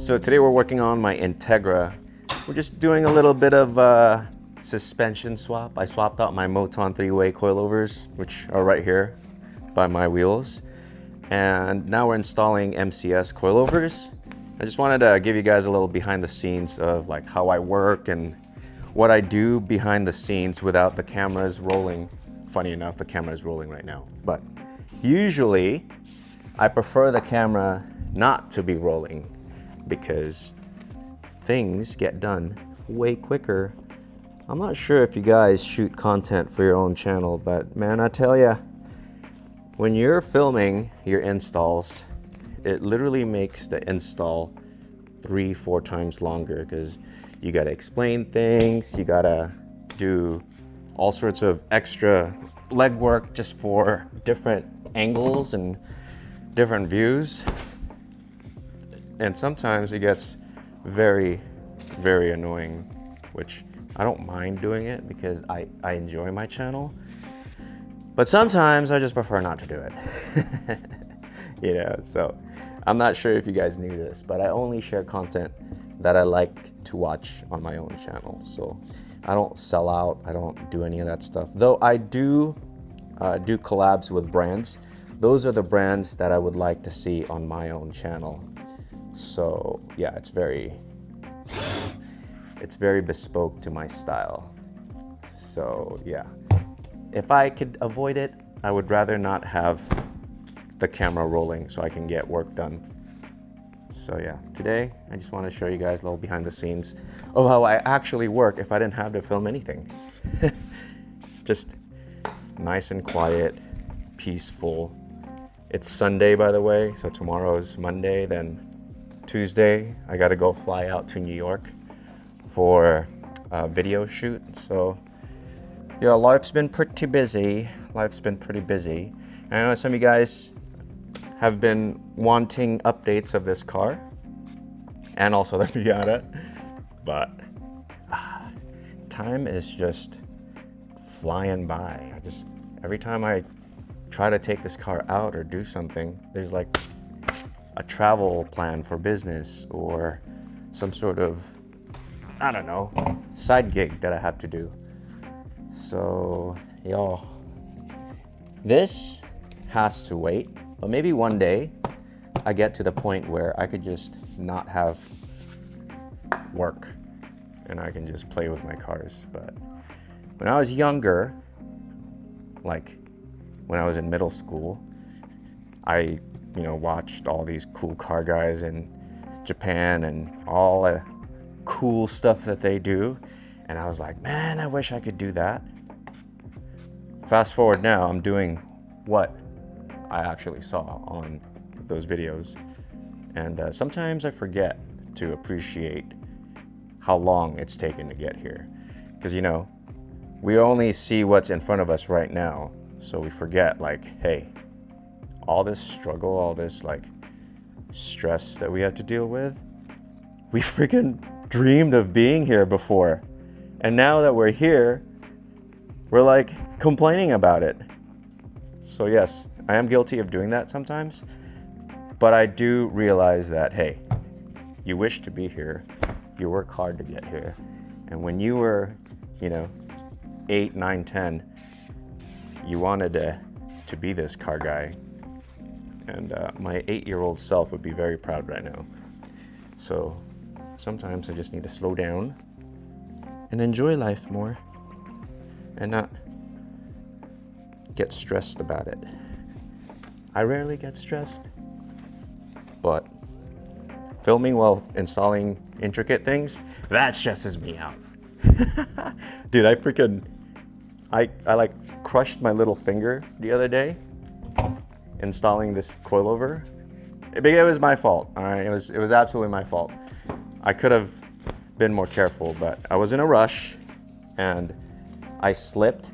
So today we're working on my Integra. We're just doing a little bit of suspension swap. I swapped out my Moton 3-way coilovers, which are right here by my wheels. And now we're installing MCS coilovers. I just wanted to give you guys a little behind the scenes of like how I work and what I do behind the scenes without the cameras rolling. Funny enough, the camera is rolling right now. But usually I prefer the camera not to be rolling because things get done way quicker. I'm not sure if you guys shoot content for your own channel, but man, I tell ya, when you're filming your installs, it literally makes the install 3-4 times longer because you gotta explain things, you gotta do all sorts of extra legwork just for different angles and different views. And sometimes it gets very, very annoying, which I don't mind doing it because I enjoy my channel. But sometimes I just prefer not to do it. You know, so I'm not sure if you guys knew this, but I only share content that I like to watch on my own channel. So I don't sell out, I don't do any of that stuff. Though I do do collabs with brands. Those are the brands that I would like to see on my own channel. So yeah, it's very bespoke to my style. So yeah, if I could avoid it, I would rather not have the camera rolling so I can get work done. So yeah, today I just want to show you guys a little behind the scenes of how I actually work if I didn't have to film anything. Just nice and quiet, peaceful. It's Sunday, by the way, so tomorrow's Monday, then Tuesday I gotta go fly out to New York for a video shoot. So yeah, life's been pretty busy. And I know some of you guys have been wanting updates of this car and also the Miata, but time is just flying by. Every time I try to take this car out or do something, there's like a travel plan for business or some sort of, I don't know, side gig that I have to do. So, y'all, this has to wait, but maybe one day I get to the point where I could just not have work and I can just play with my cars. But when I was younger, like when I was in middle school, I watched all these cool car guys in Japan and all the cool stuff that they do. And I was like, man, I wish I could do that. Fast forward now, I'm doing what I actually saw on those videos. And sometimes I forget to appreciate how long it's taken to get here. Because, we only see what's in front of us right now. So we forget, like, hey, all this struggle, all this like stress that we have to deal with, we freaking dreamed of being here before. And now that we're here, we're like complaining about it. So yes, I am guilty of doing that sometimes, but I do realize that, hey, you wish to be here, you work hard to get here. And when you were, 8, 9, 10, you wanted to be this car guy. And my 8-year-old self would be very proud right now. So sometimes I just need to slow down and enjoy life more and not get stressed about it. I rarely get stressed, but filming while installing intricate things, that stresses me out. Dude, I like crushed my little finger the other day installing this coilover. It was my fault. All right, it was absolutely my fault. I could have been more careful, but I was in a rush and I slipped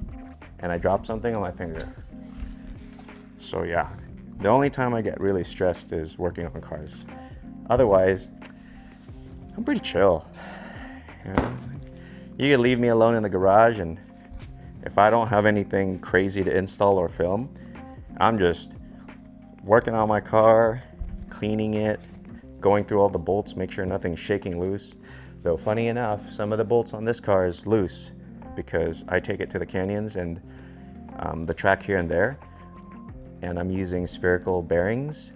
and I dropped something on my finger. So yeah, the only time I get really stressed is working on cars. Otherwise, I'm pretty chill. You can leave me alone in the garage, and if I don't have anything crazy to install or film, I'm just working on my car, cleaning it, going through all the bolts, make sure nothing's shaking loose. Though funny enough, some of the bolts on this car is loose because I take it to the canyons and the track here and there, and I'm using spherical bearings.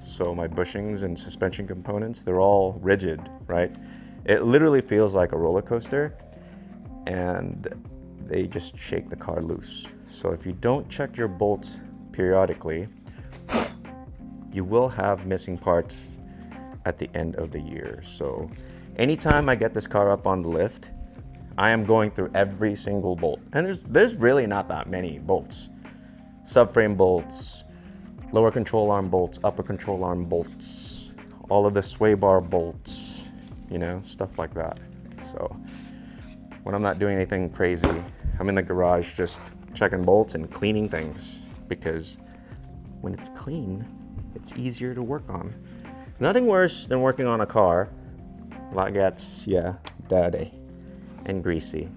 So my bushings and suspension components, they're all rigid, right? It literally feels like a roller coaster, and they just shake the car loose. So if you don't check your bolts periodically, you will have missing parts at the end of the year. So anytime I get this car up on the lift, I am going through every single bolt. And there's really not that many bolts. Subframe bolts, lower control arm bolts, upper control arm bolts, all of the sway bar bolts, you know, stuff like that. So when I'm not doing anything crazy, I'm in the garage just checking bolts and cleaning things, because when it's clean, it's easier to work on. Nothing worse than working on a car that gets, yeah, dirty and greasy.